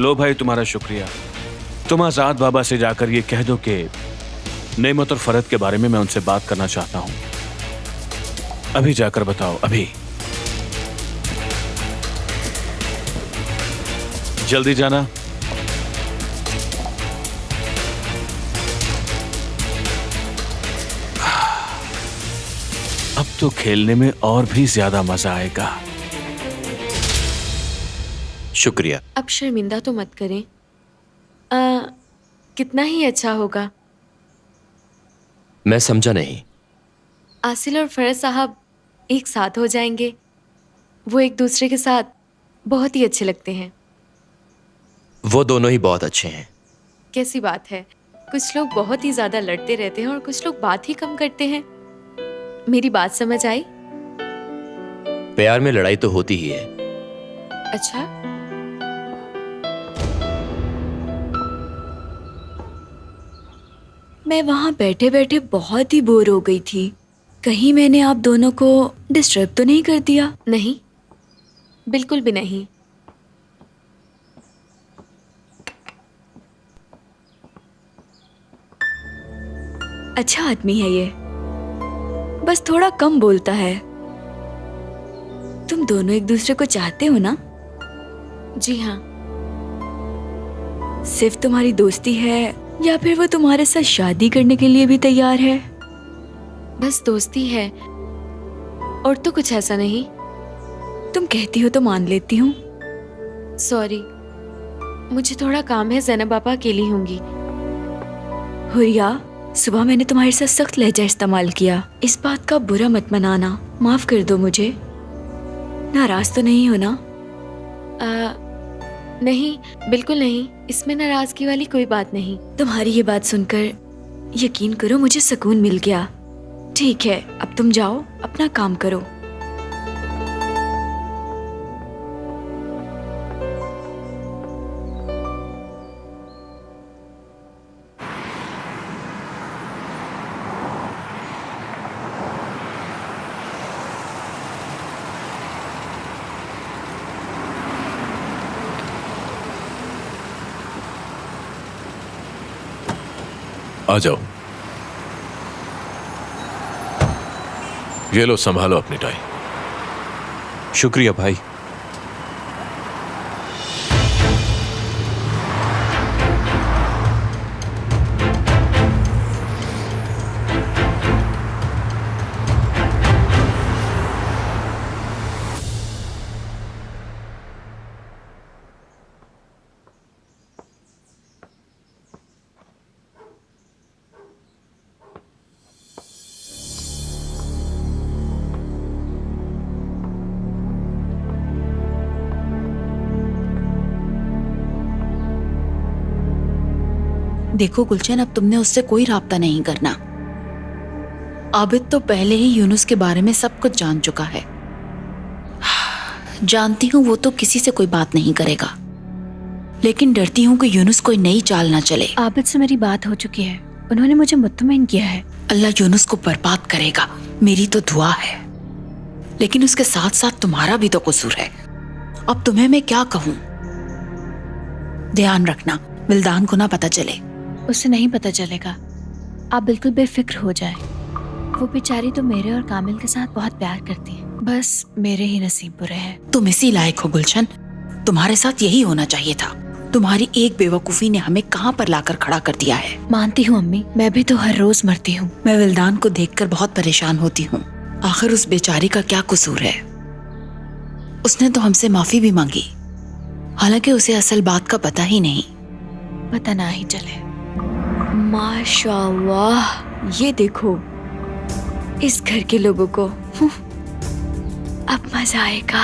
लो भाई तुम्हारा शुक्रिया। तुम आजाद बाबा से जाकर ये कह दो कि नेमत और फरद के बारे में मैं उनसे बात करना चाहता हूं। अभी जाकर बताओ, अभी। जल्दी जाना। अब तो खेलने में और भी ज्यादा मजा आएगा। शुक्रिया। अब शर्मिंदा तो मत करें। कितना ही अच्छा होगा। मैं समझा नहीं। आसिल और फरज साहब एक साथ हो जाएंगे। वो एक दूसरे के साथ बहुत ही अच्छे लगते हैं। वो दोनों ही बहुत अच्छे हैं। कैसी बात है, कुछ लोग बहुत ही ज्यादा लड़ते रहते हैं और कुछ लोग बात ही कम करते हैं। मेरी बात समझ आई? प्यार में लड़ाई तो होती ही है। अच्छा, मैं वहाँ बैठे बैठे बहुत ही बोर हो गई थी। कहीं मैंने आप दोनों को डिस्टर्ब तो नहीं कर दिया? नहीं, बिल्कुल भी नहीं। अच्छा आदमी है ये, बस थोड़ा कम बोलता है। तुम दोनों एक दूसरे को चाहते हो ना? जी हाँ। सिर्फ तुम्हारी दोस्ती है या फिर वो तुम्हारे साथ शादी करने के लिए भी तैयार है? बस दोस्ती है और तो कुछ ऐसा नहीं। तुम कहती हो तो मान लेती हूँ। सॉरी, मुझे थोड़ा काम है। ज़ैनब पापा अकेली होंगी। हुरिया, सुबह मैंने तुम्हारे साथ सख्त लहजा इस्तेमाल किया। इस बात का बुरा मत मनाना, माफ कर दो मुझे। नाराज तो नहीं हो ना? नहीं, बिल्कुल नहीं। इसमें नाराजगी वाली कोई बात नहीं। तुम्हारी ये बात सुनकर यकीन करो मुझे सुकून मिल गया। ठीक है, अब तुम जाओ, अपना काम करो। आ जाओ। ये लो, संभालो अपनी टाई। शुक्रिया भाई। देखो गुलशन, अब तुमने उससे कोई राब्ता नहीं करना। आबिद तो पहले ही यूनुस के बारे में सब कुछ जान चुका है। जानती हूँ वो तो किसी से कोई बात नहीं करेगा, लेकिन डरती हूँ कि यूनुस कोई नई चाल ना चले। आबिद से मेरी बात हो चुकी है, उन्होंने मुझे मुत्तमईन किया है। अल्लाह यूनुस को बर्बाद करेगा, मेरी तो दुआ है। लेकिन उसके साथ साथ तुम्हारा भी तो कसूर है। अब तुम्हें मैं क्या कहूँ? ध्यान रखना, विल्दान को ना पता चले। उसे नहीं पता चलेगा, आप बिल्कुल बेफिक्र हो जाए। वो बेचारी तो मेरे और कामिल के साथ बहुत प्यार करती है, बस मेरे ही नसीब बुरे हैं। तुम इसी लायक हो गुलशन, तुम्हारे साथ यही होना चाहिए था। तुम्हारी एक बेवकूफी ने हमें कहाँ पर लाकर खड़ा कर दिया है। मानती हूँ अम्मी, मैं भी तो हर रोज मरती हूँ। मैं विल्दान को देखकर बहुत परेशान होती हूँ। आखिर उस बेचारी का क्या कसूर है? उसने तो हमसे माफी भी मांगी, हालांकि उसे असल बात का पता ही नहीं। पता ना ही चले। माशाअल्लाह, ये देखो इस घर के लोगों को। अब मजा आएगा।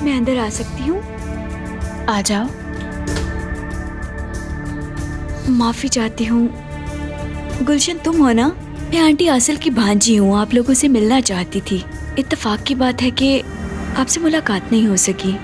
मैं अंदर आ सकती हूँ? आ जाओ। माफी चाहती हूँ। गुलशन तुम हो ना? मैं आंटी आसिल की भांजी हूँ, आप लोगों से मिलना चाहती थी। इत्तेफाक की बात है कि आपसे मुलाकात नहीं हो सकी।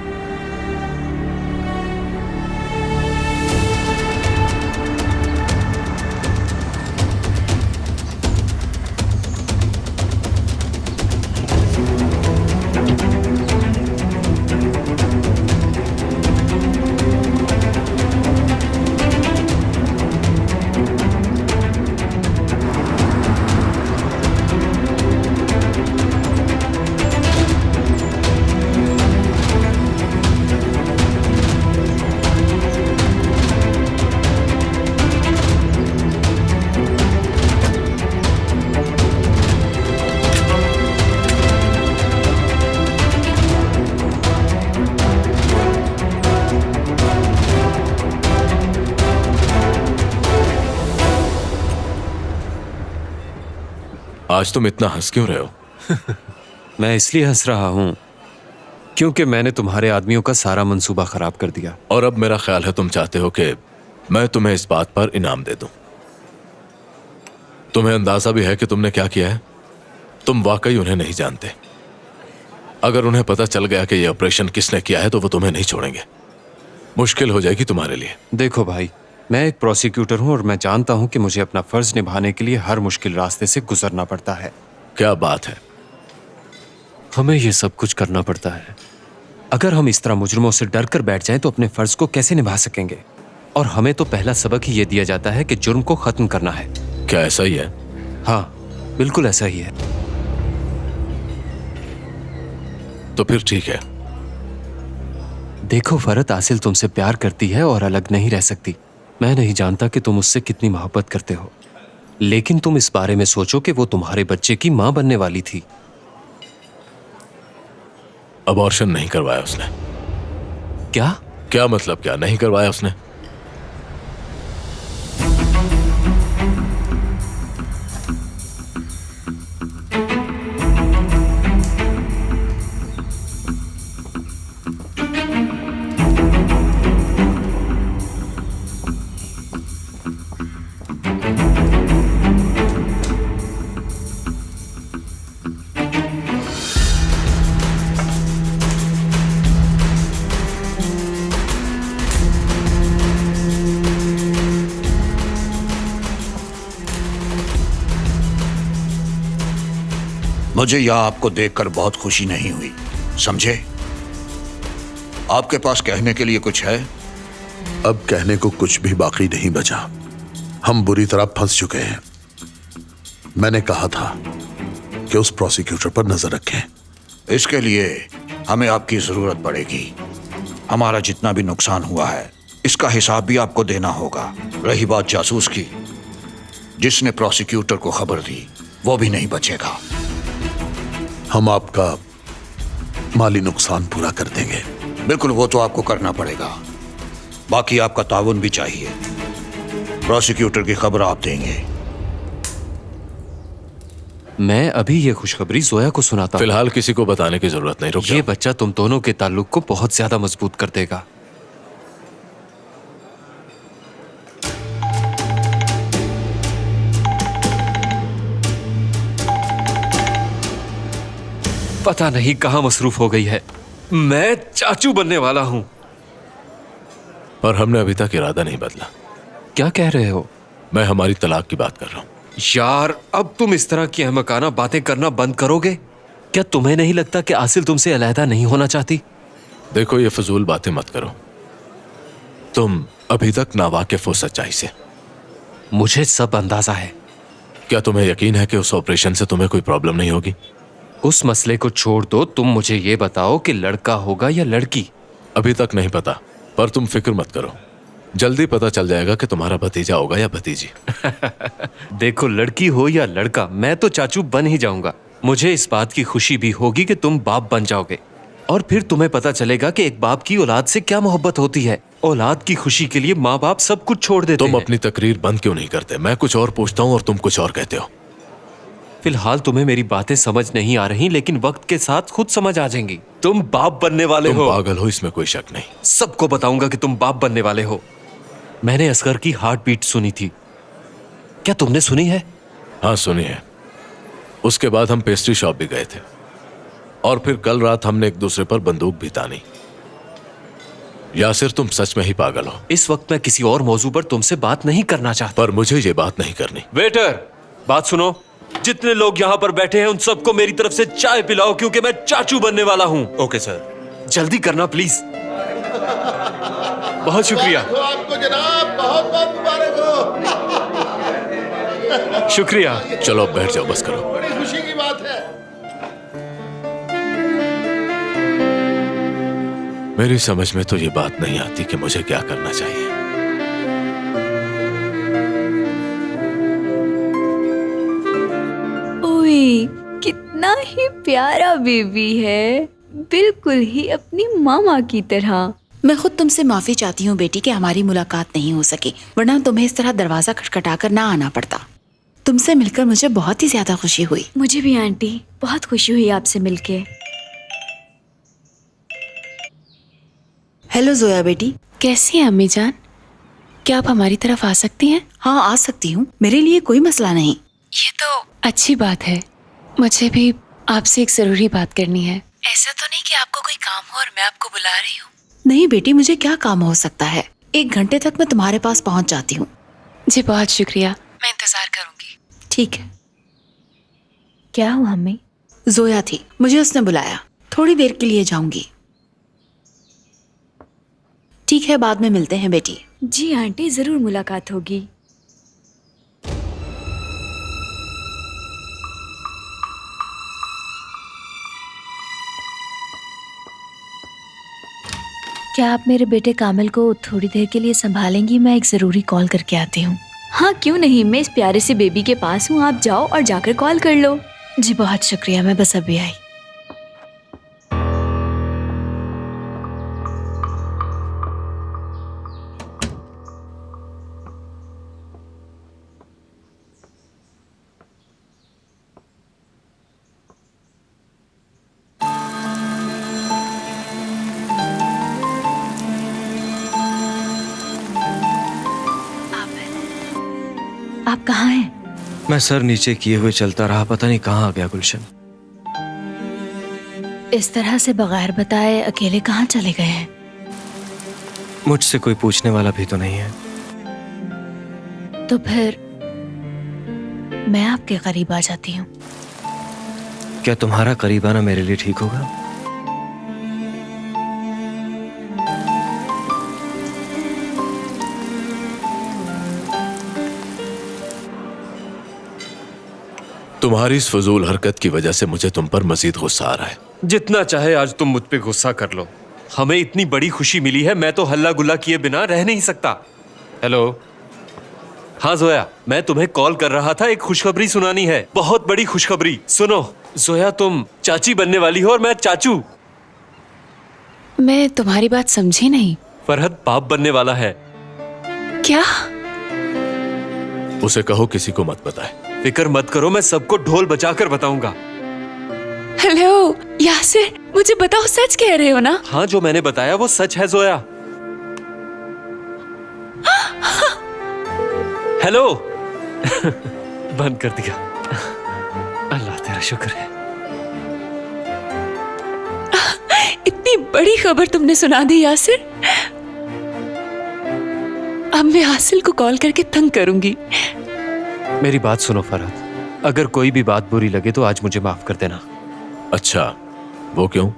आज तुम इतना हंस क्यों रहे हो? मैं इसलिए हंस रहा हूं क्योंकि मैंने तुम्हारे आदमियों का सारा मंसूबा खराब कर दिया। और अब मेरा ख्याल है तुम चाहते हो कि मैं तुम्हें इस बात पर इनाम दे दूं। तुम्हें अंदाजा भी है कि तुमने क्या किया है? तुम वाकई उन्हें नहीं जानते। अगर उन्हें पता चल गया कि यह ऑपरेशन किसने किया है तो वो तुम्हें नहीं छोड़ेंगे। मुश्किल हो जाएगी तुम्हारे लिए। देखो भाई, मैं एक प्रोसिक्यूटर हूं और मैं जानता हूं कि मुझे अपना फर्ज निभाने के लिए हर मुश्किल रास्ते से गुजरना पड़ता है। क्या बात है? हमें ये सब कुछ करना पड़ता है। अगर हम इस तरह मुजरिमों से डर कर बैठ जाएं तो अपने फर्ज को कैसे निभा सकेंगे? और हमें तो पहला सबक ही ये दिया जाता है कि जुर्म को खत्म करना है। क्या ऐसा ही है? हाँ, बिल्कुल ऐसा ही है। तो फिर ठीक है। देखो फरत, आसिल तुमसे प्यार करती है और अलग नहीं रह सकती। मैं नहीं जानता कि तुम उससे कितनी मोहब्बत करते हो, लेकिन तुम इस बारे में सोचो कि वो तुम्हारे बच्चे की मां बनने वाली थी। अबॉर्शन नहीं करवाया उसने। क्या? क्या मतलब? क्या नहीं करवाया उसने? मुझे यह आपको देखकर बहुत खुशी नहीं हुई, समझे? आपके पास कहने के लिए कुछ है? अब कहने को कुछ भी बाकी नहीं बचा। हम बुरी तरह फंस चुके हैं। मैंने कहा था कि उस प्रोसिक्यूटर पर नजर रखें। इसके लिए हमें आपकी जरूरत पड़ेगी। हमारा जितना भी नुकसान हुआ है इसका हिसाब भी आपको देना होगा। रही बात जासूस की, जिसने प्रोसिक्यूटर को खबर दी वो भी नहीं बचेगा। हम आपका माली नुकसान पूरा कर देंगे। बिल्कुल, वो तो आपको करना पड़ेगा। बाकी आपका ताउन भी चाहिए। प्रोसिक्यूटर की खबर आप देंगे। मैं अभी ये खुशखबरी जोया को सुनाता हूं। फिलहाल किसी को बताने की जरूरत नहीं। रुक ये जाओ। बच्चा तुम दोनों के ताल्लुक को बहुत ज्यादा मजबूत कर देगा। पता नहीं कहां मसरूफ हो गई है। मैं चाचू बनने वाला हूं। और हमने अभी तक इरादा नहीं बदला। क्या कह रहे हो? मैं हमारी तलाक की बात कर रहा हूं। यार, अब तुम इस तरह की अहमकाना बातें करना बंद करोगे? क्या तुम्हें नहीं लगता कि आसिल तुमसे अलहदा नहीं होना चाहती? देखो, ये फजूल बातें मत करो। तुम अभी तक नावाकिफ हो सच्चाई से। मुझे सब अंदाजा है। क्या तुम्हें यकीन है कि उस ऑपरेशन से तुम्हें कोई प्रॉब्लम नहीं होगी? उस मसले को छोड़ दो, तुम मुझे ये बताओ कि लड़का होगा या लड़की? अभी तक नहीं पता, पर तुम फिक्र मत करो। जल्दी पता चल जाएगा कि तुम्हारा भतीजा होगा या भतीजी। देखो, लड़की हो या लड़का, मैं तो चाचू बन ही जाऊंगा। मुझे इस बात की खुशी भी होगी कि तुम बाप बन जाओगे और फिर तुम्हें पता चलेगा कि एक बाप की औलाद से क्या मोहब्बत होती है। औलाद की खुशी के लिए माँ बाप सब कुछ छोड़ देते हैं। तुम अपनी तकरीर बंद क्यों नहीं करते? मैं कुछ और पूछता हूँ और तुम कुछ और कहते हो। फिलहाल तुम्हें मेरी बातें समझ नहीं आ रही, लेकिन वक्त के साथ खुद समझ आ जाएंगी। तुम बाप बनने वाले तुम हो। पागल हो, इसमें कोई शक नहीं। सबको बताऊंगा कि तुम बाप बनने वाले हो। मैंने असगर की हार्ट बीट सुनी थी। क्या तुमने सुनी है? हाँ, सुनिए। उसके बाद हम पेस्ट्री शॉप भी गए थे और फिर कल रात हमने एक दूसरे पर बंदूक भी तानी। यासिर, तुम सच में ही पागल हो। इस वक्त मैं किसी और मौजू पर तुमसे बात नहीं करना चाहता। पर मुझे ये बात नहीं करनी। वेटर, बात सुनो। जितने लोग यहाँ पर बैठे हैं उन सबको मेरी तरफ से चाय पिलाओ, क्योंकि मैं चाचू बनने वाला हूँ। Okay sir. जल्दी करना प्लीज। बहुत शुक्रिया। आपको जनाब बहुत बहुत मुबारक हो। शुक्रिया। चलो अब बैठ जाओ, बस करो। बड़ी खुशी की बात है। मेरी समझ में तो ये बात नहीं आती कि मुझे क्या करना चाहिए। ओए, कितना ही प्यारा बेबी है, बिल्कुल ही अपनी मामा की तरह। मैं खुद तुमसे माफी चाहती हूँ बेटी कि हमारी मुलाकात नहीं हो सकी, वरना तुम्हें इस तरह दरवाजा खटखटाकर ना आना पड़ता। तुमसे मिलकर मुझे बहुत ही ज्यादा खुशी हुई। मुझे भी आंटी, बहुत खुशी हुई आपसे मिलके। हेलो जोया बेटी। कैसी हैं अम्मी जान? क्या आप हमारी तरफ आ सकती हैं? हाँ, आ सकती हूँ, मेरे लिए कोई मसला नहीं। ये तो अच्छी बात है। मुझे भी आपसे एक जरूरी बात करनी है। ऐसा तो नहीं कि आपको कोई काम हो और मैं आपको बुला रही हूँ? नहीं बेटी, मुझे क्या काम हो सकता है, 1 घंटे तक मैं तुम्हारे पास पहुँच जाती हूँ। जी बहुत शुक्रिया, मैं इंतजार करूंगी। ठीक है। क्या हुआ अम्मी? जोया थी, मुझे उसने बुलाया, थोड़ी देर के लिए जाऊंगी। ठीक है, बाद में मिलते हैं बेटी। जी आंटी, जरूर मुलाकात होगी। क्या आप मेरे बेटे कामिल को थोड़ी देर के लिए संभालेंगी? मैं एक जरूरी कॉल करके आती हूँ। हाँ क्यों नहीं, मैं इस प्यारे से बेबी के पास हूँ, आप जाओ और जाकर कॉल कर लो। जी बहुत शुक्रिया, मैं बस अभी आई। आप कहाँ हैं? मैं सर नीचे किए हुए चलता रहा, पता नहीं कहाँ आ गया गुलशन। इस तरह से बगैर बताए अकेले कहाँ चले गए हैं? मुझसे कोई पूछने वाला भी तो नहीं है। तो फिर मैं आपके करीब आ जाती हूँ। क्या तुम्हारा करीब आना मेरे लिए ठीक होगा? तुम्हारी इस फजूल हरकत की वजह से मुझे तुम पर मजीद गुस्सा आ रहा है। जितना चाहे आज तुम मुझ पे गुस्सा कर लो, हमें इतनी बड़ी खुशी मिली है, मैं तो हल्ला गुल्ला किए बिना रह नहीं सकता। हेलो, हाँ जोया, मैं तुम्हें कॉल कर रहा था, एक खुशखबरी सुनानी है, बहुत बड़ी खुशखबरी। सुनो जोया, तुम चाची बनने वाली हो और मैं चाचू। मैं तुम्हारी बात समझी नहीं। फरहद बाप बनने वाला है। क्या? उसे कहो किसी को मत बताए। फिक्र मत करो, मैं सबको ढोल बजाकर बताऊंगा। हेलो यासिर, मुझे बताओ, सच कह रहे हो ना? हाँ, जो मैंने बताया वो सच है जोया। हेलो बंद कर दिया। अल्लाह तेरा शुक्र है। इतनी बड़ी खबर तुमने सुना दी यासिर। अब मैं हासिल को कॉल करके तंग करूंगी। मेरी बात सुनो फरहद, अगर कोई भी बात बुरी लगे तो आज मुझे माफ कर देना। अच्छा, वो क्यों?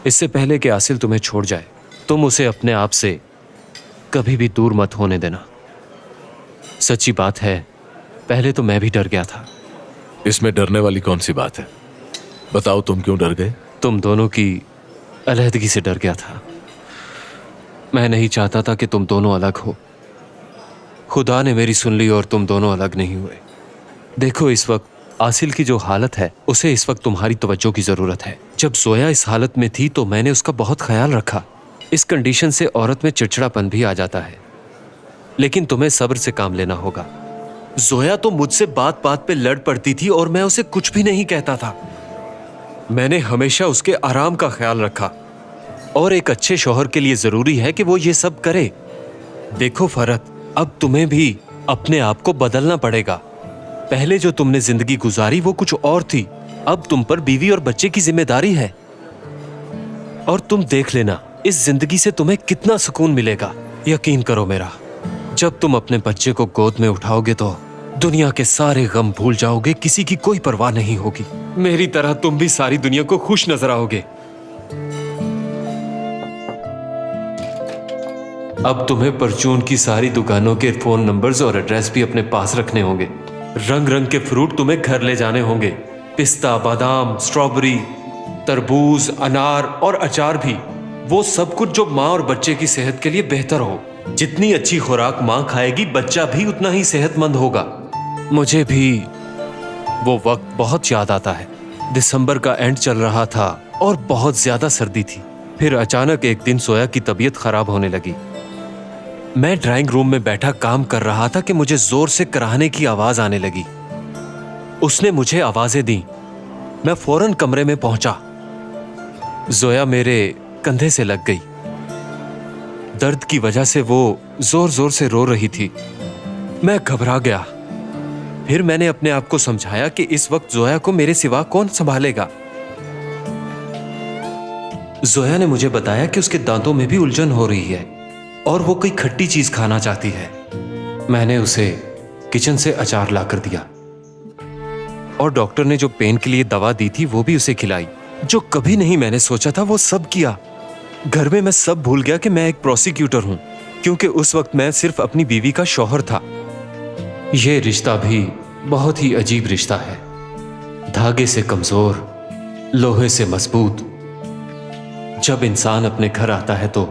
इससे पहले कि आसिल तुम्हें छोड़ जाए, तुम उसे अपने आप से कभी भी दूर मत होने देना। सच्ची बात है, पहले तो मैं भी डर गया था। इसमें डरने वाली कौन सी बात है? बताओ, तुम क्यों डर गए? तुम दोनों की अलहदगी से डर गया था। मैं नहीं चाहता था कि तुम दोनों अलग हो। खुदा ने मेरी सुन ली और तुम दोनों अलग नहीं हुए। देखो, इस वक्त आसिल की जो हालत है, उसे इस वक्त तुम्हारी तवज्जो की जरूरत है। जब जोया इस हालत में थी तो मैंने उसका बहुत ख्याल रखा। इस कंडीशन से औरत में चिड़चिड़ापन भी आ जाता है, लेकिन तुम्हें सब्र से काम लेना होगा। जोया तो मुझसे बात बात पे लड़ पड़ती थी और मैं उसे कुछ भी नहीं कहता था। मैंने हमेशा उसके आराम का ख्याल रखा, और एक अच्छे शौहर के लिए जरूरी है कि वो ये सब करे। देखो फरहद, अब तुम्हें भी अपने आप को बदलना पड़ेगा। पहले जो तुमने जिंदगी गुजारी वो कुछ और थी, अब तुम पर बीवी और बच्चे की जिम्मेदारी है। और तुम देख लेना इस जिंदगी से तुम्हें कितना सुकून मिलेगा। यकीन करो मेरा, जब तुम अपने बच्चे को गोद में उठाओगे तो दुनिया के सारे गम भूल जाओगे, किसी की कोई परवाह नहीं होगी। मेरी तरह तुम भी सारी दुनिया को खुश नजर आओगे। अब तुम्हें परचून की सारी दुकानों के फोन नंबर्स और एड्रेस भी अपने पास रखने होंगे। रंग रंग के फ्रूट तुम्हें घर ले जाने होंगे। पिस्ता, बादाम, स्ट्रॉबेरी, तरबूज, अनार और अचार भी। वो सब कुछ जो माँ और बच्चे की सेहत के लिए बेहतर हो। जितनी अच्छी खुराक माँ खाएगी, बच्चा भी उतना ही सेहतमंद होगा। मुझे भी वो वक्त बहुत याद आता है। दिसंबर का एंड चल रहा था और बहुत ज्यादा सर्दी थी। फिर अचानक एक दिन सोया की तबीयत खराब होने लगी। मैं ड्राइंग रूम में बैठा काम कर रहा था कि मुझे जोर से कराहने की आवाज आने लगी। उसने मुझे आवाजें दी। मैं फौरन कमरे में पहुंचा। जोया मेरे कंधे से लग गई। दर्द की वजह से वो जोर जोर से रो रही थी। मैं घबरा गया। फिर मैंने अपने आप को समझाया कि इस वक्त जोया को मेरे सिवा कौन संभालेगा। जोया ने मुझे बताया कि उसके दांतों में भी उलझन हो रही है और वो कोई खट्टी चीज खाना चाहती है। मैंने उसे किचन से अचार लाकर दिया और डॉक्टर ने जो पेन के लिए दवा दी थी वो भी उसे खिलाई। जो कभी नहीं मैंने सोचा था वो सब किया। घर में मैं सब भूल गया कि मैं एक प्रोसिक्यूटर हूं, क्योंकि उस वक्त मैं सिर्फ अपनी बीवी का शौहर था। यह रिश्ता भी बहुत ही अजीब रिश्ता है। धागे से कमजोर, लोहे से मजबूत। जब इंसान अपने घर आता है तो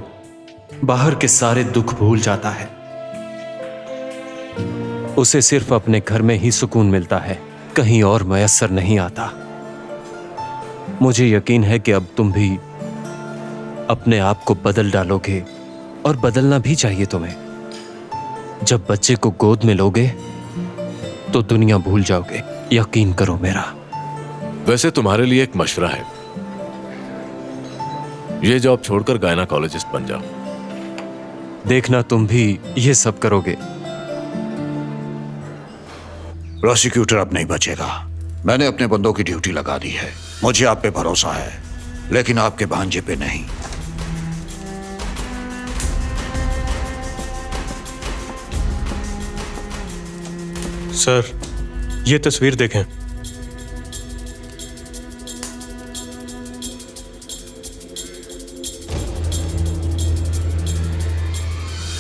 बाहर के सारे दुख भूल जाता है। उसे सिर्फ अपने घर में ही सुकून मिलता है, कहीं और मयस्सर नहीं आता। मुझे यकीन है कि अब तुम भी अपने आप को बदल डालोगे, और बदलना भी चाहिए तुम्हें। जब बच्चे को गोद में लोगे तो दुनिया भूल जाओगे, यकीन करो मेरा। वैसे तुम्हारे लिए एक मशवरा है, ये जॉब छोड़कर गायनाकोलॉजिस्ट बन जाओ। देखना तुम भी ये सब करोगे। प्रोसिक्यूटर अब नहीं बचेगा। मैंने अपने बंदों की ड्यूटी लगा दी है। मुझे आप पे भरोसा है, लेकिन आपके भांजे पे नहीं। सर, ये तस्वीर देखें।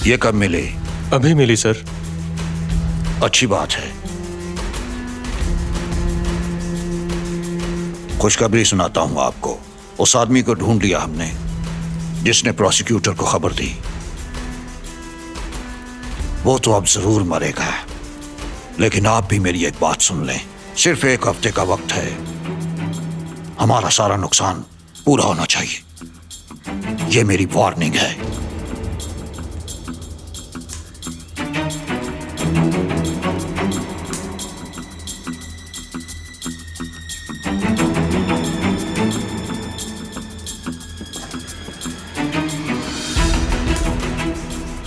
ये कब मिली? अभी मिली सर। अच्छी बात है। खुशखबरी सुनाता हूं आपको। उस आदमी को ढूंढ लिया हमने जिसने प्रोसिक्यूटर को खबर दी। वो तो अब जरूर मरेगा, लेकिन आप भी मेरी एक बात सुन लें। सिर्फ एक हफ्ते का वक्त है। हमारा सारा नुकसान पूरा होना चाहिए। ये मेरी वार्निंग है।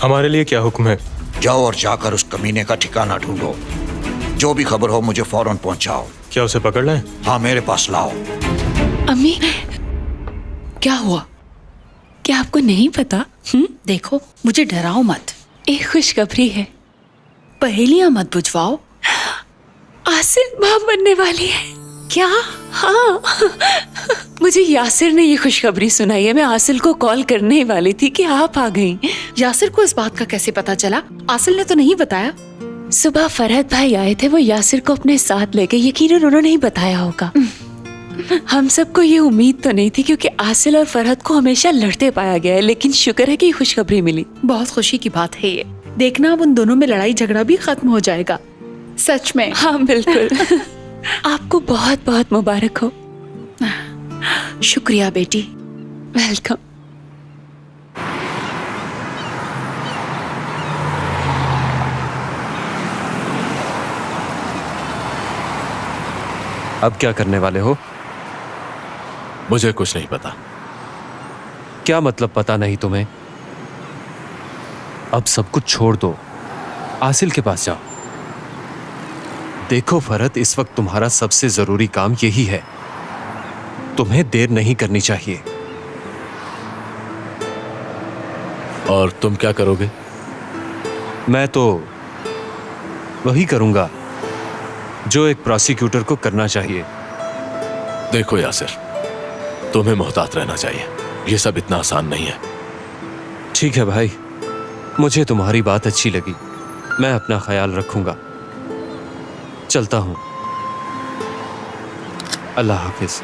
हमारे लिए क्या हुक्म है? जाओ और जाकर उस कमीने का ठिकाना ढूंढो। जो भी खबर हो मुझे फौरन पहुंचाओ। क्या उसे पकड़ लें? हाँ, मेरे पास लाओ। अम्मी, क्या हुआ? क्या आपको नहीं पता? देखो, मुझे डराओ मत। एक खुशखबरी है। पहेलियां मत बुझवाओ। आसिर मां बनने वाली है। क्या? हाँ। मुझे यासिर ने ये खुशखबरी सुनाई है। मैं आसिल को कॉल करने ही वाली थी कि आप आ गईं। यासिर को इस बात का कैसे पता चला? आसिल ने तो नहीं बताया। सुबह फरहत भाई आए थे, वो यासिर को अपने साथ ले गए। यकीनन उन्होंने ही बताया होगा। हम सबको ये उम्मीद तो नहीं थी, क्योंकि आसिल और फरहत को हमेशा लड़ते पाया गया है, लेकिन शुक्र है कि खुशखबरी मिली। बहुत खुशी की बात है ये। देखना, अब उन दोनों में लड़ाई झगड़ा भी खत्म हो जाएगा। सच में? हाँ, बिल्कुल। आपको बहुत बहुत मुबारक हो। शुक्रिया बेटी। वेलकम। अब क्या करने वाले हो? मुझे कुछ नहीं पता। क्या मतलब पता नहीं तुम्हें? अब सब कुछ छोड़ दो, आसिल के पास जाओ। देखो फरहत, इस वक्त तुम्हारा सबसे जरूरी काम यही है। तुम्हें देर नहीं करनी चाहिए। और तुम क्या करोगे? मैं तो वही करूंगा जो एक प्रोसिक्यूटर को करना चाहिए। देखो यासिर, तुम्हें मोहतात रहना चाहिए। यह सब इतना आसान नहीं है। ठीक है भाई, मुझे तुम्हारी बात अच्छी लगी। मैं अपना ख्याल रखूंगा। चलता हूं। अल्लाह हाफिज।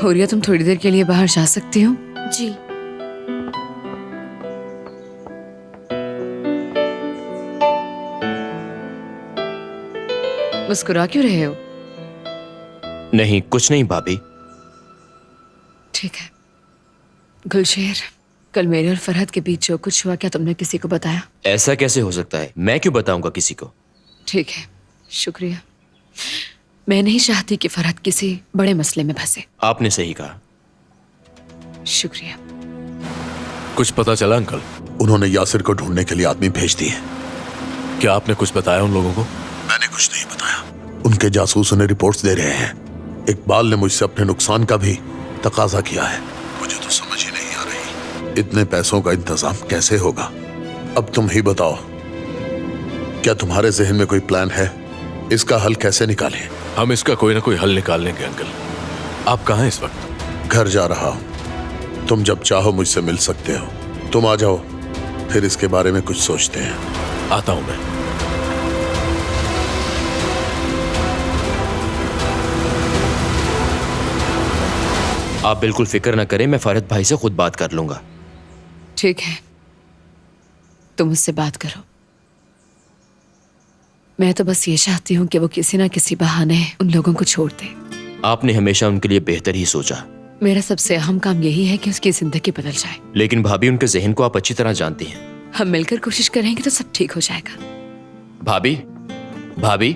हुरिया, तुम थोड़ी देर के लिए बाहर जा सकती हो? जी। मुस्कुरा क्यों रहे हो? नहीं, कुछ नहीं भाभी। ठीक है। गुलशेर, कल मेरे और फरहत के बीच जो कुछ हुआ, क्या तुमने किसी को बताया? ऐसा कैसे हो सकता है? मैं क्यों बताऊंगा किसी को? ठीक है, शुक्रिया। मैं नहीं चाहती कि फरहत किसी बड़े मसले में फंसे। आपने सही कहा। शुक्रिया। कुछ पता चला अंकल? उन्होंने यासिर को ढूंढने के लिए आदमी भेज दिए। क्या आपने कुछ बताया उन लोगों को? मैंने कुछ नहीं बताया। उनके जासूस उन्हें रिपोर्ट्स दे रहे हैं। इकबाल ने मुझसे अपने नुकसान का भी तकाजा किया है। मुझे तो समझ ही नहीं आ रही इतने पैसों का इंतजाम कैसे होगा। अब तुम ही बताओ, क्या तुम्हारे जहन में कोई प्लान है? इसका हल कैसे निकालें? हम इसका कोई ना कोई हल निकाल लेंगे अंकल। आप कहाँ हैं इस वक्त? घर जा रहा हूं। तुम जब चाहो मुझसे मिल सकते हो। तुम आ जाओ, फिर इसके बारे में कुछ सोचते हैं। आता हूं मैं। आप बिल्कुल फिक्र ना करें, मैं फरहत भाई से खुद बात कर लूंगा। ठीक है, तुम उससे बात करो। मैं तो बस ये चाहती हूँ कि वो किसी ना किसी बहाने उन लोगों को छोड़ दे। आपने हमेशा उनके लिए बेहतर ही सोचा। मेरा सबसे अहम काम यही है कि उसकी जिंदगी बदल जाए। लेकिन भाभी, उनके जहन को आप अच्छी तरह जानती हैं। हम मिलकर कोशिश करेंगे तो सब ठीक हो जाएगा। भाभी, भाभी,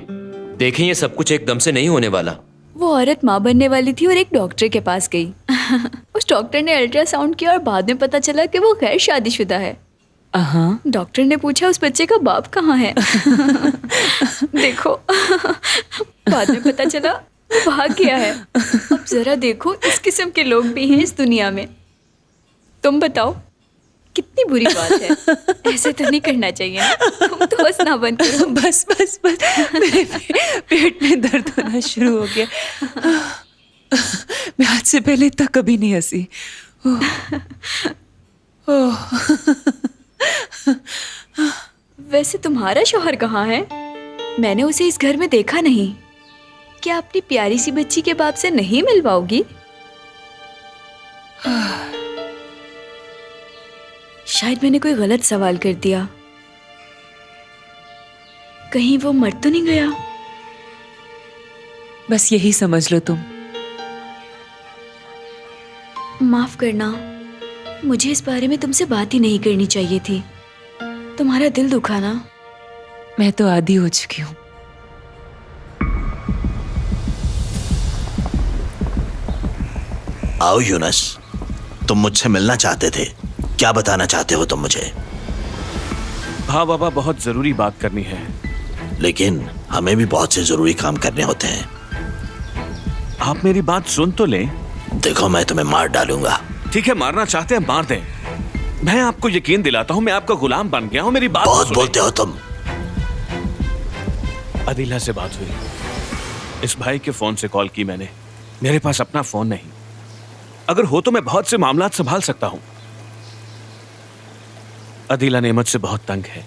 देखें, ये सब कुछ एकदम से नहीं होने वाला। वो औरत माँ बनने वाली थी और एक डॉक्टर के पास गई। उस डॉक्टर ने अल्ट्रासाउंड किया और बाद में पता चला कि वो गैर शादीशुदा है। डॉक्टर ने पूछा उस बच्चे का बाप कहाँ है। देखो, बाद में पता चला वो भाग गया है। अब जरा देखो, इस किस्म के लोग भी हैं इस दुनिया में। तुम बताओ, कितनी बुरी बात है। ऐसे तो नहीं करना चाहिए ना। तुम तो हंसना बंद करो। बस बस बस, मेरे पेट में दर्द होना शुरू हो गया। मैं आज से पहले तक कभी नहीं हंसी। वैसे तुम्हारा शौहर कहाँ है? मैंने उसे इस घर में देखा नहीं। क्या अपनी प्यारी सी बच्ची के बाप से नहीं मिल पाओगी? शायद मैंने कोई गलत सवाल कर दिया। कहीं वो मर तो नहीं गया? बस यही समझ लो तुम। माफ करना, मुझे इस बारे में तुमसे बात ही नहीं करनी चाहिए थी। तुम्हारा दिल दुखा ना। मैं तो आदी हो चुकी हूँ। आओ यूनस, तुम मुझसे मिलना चाहते थे। क्या बताना चाहते हो तुम मुझे? हाँ बाबा, बहुत जरूरी बात करनी है। लेकिन हमें भी बहुत से जरूरी काम करने होते हैं। आप मेरी बात सुन तो लें। देखो, मैं तुम्हें मार डालूंगा। ठीक है, मारना चाहते हैं मार दें। मैं आपको यकीन दिलाता हूँ, मैं आपका गुलाम बन गया हूँ। मेरी बात बहुत बोलते हो तुम। अदीला से बात हुई। इस भाई के फोन से कॉल की मैंने। मेरे पास अपना फोन नहीं। अगर हो तो मैं बहुत से मामलात संभाल सकता हूं। अदीला नेमत से बहुत तंग है,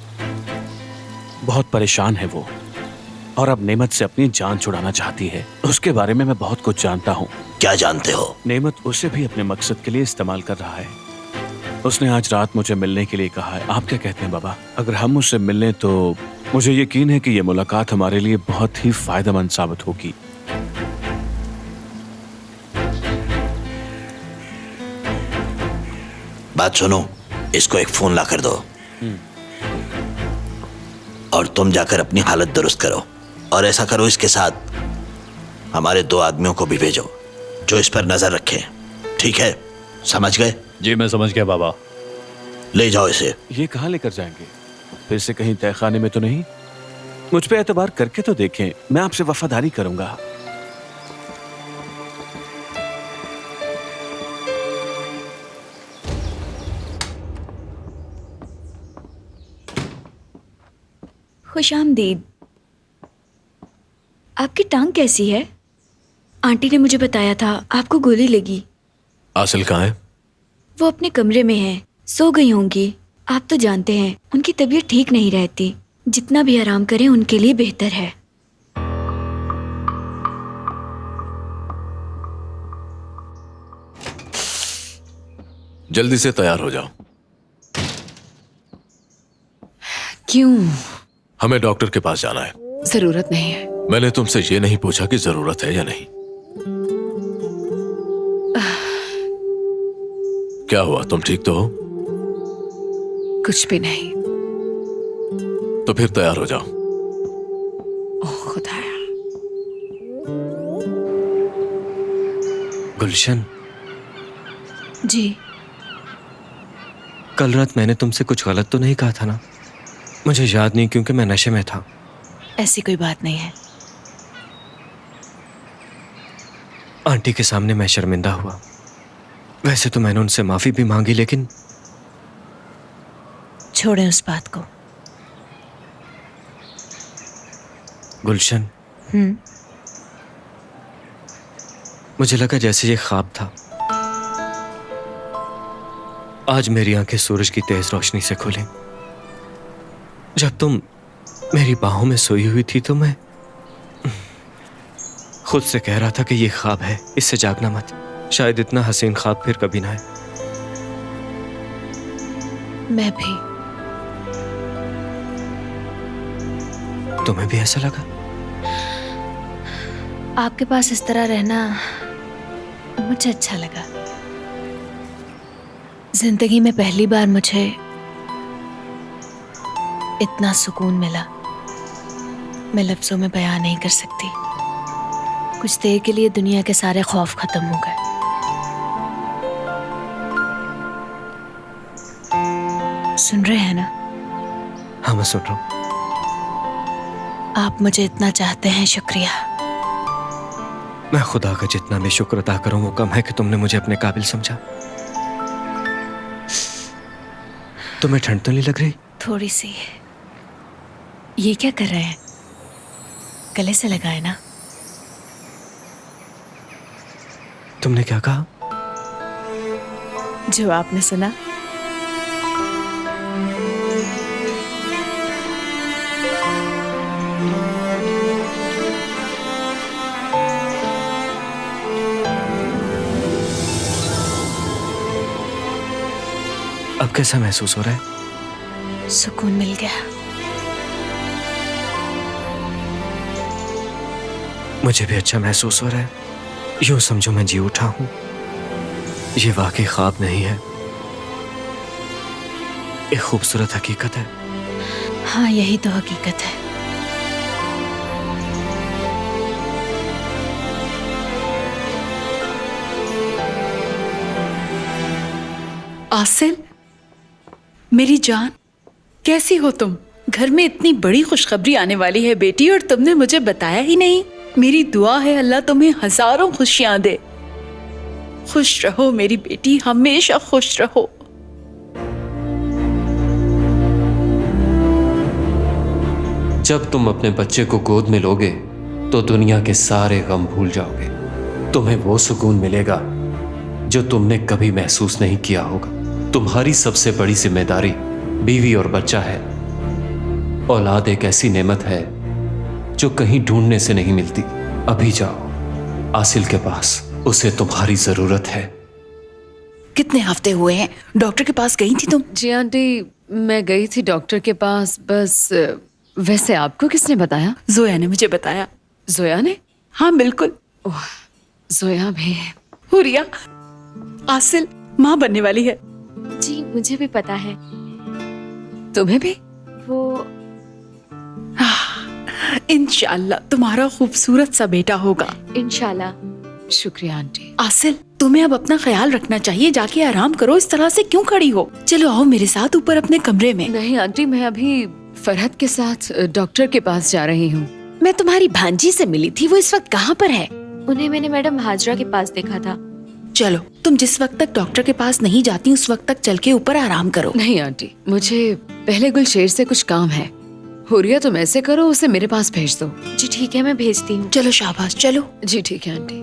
बहुत परेशान है वो, और अब नेमत से अपनी जान छुड़ाना चाहती है। उसके बारे में मैं बहुत कुछ जानता हूँ। क्या जानते हो? नेमत उसे भी अपने मकसद के लिए इस्तेमाल कर रहा है। उसने आज रात मुझे मिलने के लिए कहा है। आप क्या कहते हैं बाबा? अगर हम उससे मिलें तो मुझे यकीन है कि यह मुलाकात हमारे लिए बहुत ही फायदेमंद साबित होगी। बात सुनो, इसको एक फोन ला कर दो और तुम जाकर अपनी हालत दुरुस्त करो। और ऐसा करो, इसके साथ हमारे 2 आदमियों को भी भेजो जो इस पर नजर रखें। ठीक है, समझ गए? जी मैं समझ गया बाबा। ले जाओ इसे। ये कहाँ लेकर जाएंगे? फिर से कहीं तहखाने में तो नहीं? मुझ पे एतबार करके तो देखें, मैं आपसे वफादारी करूंगा। खुशामदीद। आपकी टांग कैसी है? आंटी ने मुझे बताया था आपको गोली लगी। आसिल कहाँ है? वो अपने कमरे में है, सो गई होंगी। आप तो जानते हैं उनकी तबीयत ठीक नहीं रहती। जितना भी आराम करें उनके लिए बेहतर है। जल्दी से तैयार हो जाओ। क्यों? हमें डॉक्टर के पास जाना है। जरूरत नहीं है। मैंने तुमसे ये नहीं पूछा कि जरूरत है या नहीं। क्या हुआ, तुम ठीक तो हो? कुछ भी नहीं। तो फिर तैयार हो जाओ। ओह खुदाया। गुलशन, जी। कल रात मैंने तुमसे कुछ गलत तो नहीं कहा था ना? मुझे याद नहीं क्योंकि मैं नशे में था। ऐसी कोई बात नहीं है। आंटी के सामने मैं शर्मिंदा हुआ। वैसे तो मैंने उनसे माफी भी मांगी, लेकिन छोड़ें उस बात को। गुलशन, मुझे लगा जैसे ये ख्वाब था। आज मेरी आंखें सूरज की तेज रोशनी से खुली। जब तुम मेरी बाहों में सोई हुई थी तो मैं खुद से कह रहा था कि ये ख्वाब है, इससे जागना मत। शायद इतना हसीन ख्वाब फिर कभी ना आए। मैं भी। तुम्हें भी ऐसा लगा? आपके पास इस तरह रहना मुझे अच्छा लगा। जिंदगी में पहली बार मुझे इतना सुकून मिला, मैं लफ्जों में बयान नहीं कर सकती। कुछ देर के लिए दुनिया के सारे खौफ खत्म हो गए। सुन रहे हैं ना? हाँ, मैं सुन रहा हूं। आप मुझे इतना चाहते हैं, शुक्रिया। मैं खुदा का जितना भी शुक्र अदा करूं वो कम है कि तुमने मुझे अपने काबिल समझा। तुम्हें ठंड तो नहीं लग रही? थोड़ी सी। ये क्या कर रहे हैं? गले से लगाए ना? तुमने क्या कहा? जो आपने सुना। अब कैसा महसूस हो रहा है? सुकून मिल गया। मुझे भी अच्छा महसूस हो रहा है। यूं समझो मैं जी उठा हूं। ये वाकई ख्वाब नहीं है, एक खूबसूरत हकीकत है। हाँ, यही तो हकीकत है। आसिल, मेरी जान, कैसी हो तुम? घर में इतनी बड़ी खुशखबरी आने वाली है बेटी, और तुमने मुझे बताया ही नहीं। मेरी दुआ है अल्लाह तुम्हें हजारों खुशियां दे। खुश रहो मेरी बेटी, हमेशा खुश रहो। जब तुम अपने बच्चे को गोद में लोगे तो दुनिया के सारे गम भूल जाओगे। तुम्हें वो सुकून मिलेगा जो तुमने कभी महसूस नहीं किया होगा। तुम्हारी सबसे बड़ी जिम्मेदारी बीवी और बच्चा है। औलाद एक ऐसी नेमत है जो कहीं ढूंढने से नहीं मिलती। अभी जाओ आसिल के पास, उसे तुम्हारी जरूरत है। कितने हफ्ते हुए हैं? डॉक्टर के पास गई थी तुम? जी आंटी, मैं गई थी डॉक्टर के पास, बस। वैसे आपको किसने बताया? जोया ने मुझे बताया। जोया ने? हाँ बिल्कुल। ओह, जोया भी। हुरिया, आसिल माँ बनने वाली है। जी, मुझे भी पता है। तुम्हें भी? वो इंशाल्लाह तुम्हारा खूबसूरत सा बेटा होगा। इंशाल्लाह। शुक्रिया आंटी। आसिल, तुम्हें अब अपना ख्याल रखना चाहिए। जाके आराम करो, इस तरह से क्यों खड़ी हो? चलो आओ मेरे साथ ऊपर अपने कमरे में। नहीं आंटी, मैं अभी फरहत के साथ डॉक्टर के पास जा रही हूँ। मैं तुम्हारी भांजी से मिली थी, वो इस वक्त कहाँ पर है? उन्हें मैंने मैडम हाजरा के पास देखा था। चलो, तुम जिस वक्त तक डॉक्टर के पास नहीं जाती उस वक्त तक चल के ऊपर आराम करो। नहीं आंटी, मुझे पहले गुलशेर से कुछ काम है। हुरिया तुम ऐसे करो, उसे मेरे पास भेज दो। जी ठीक है, मैं भेजती हूँ। चलो शाबाश, चलो। जी ठीक है आंटी।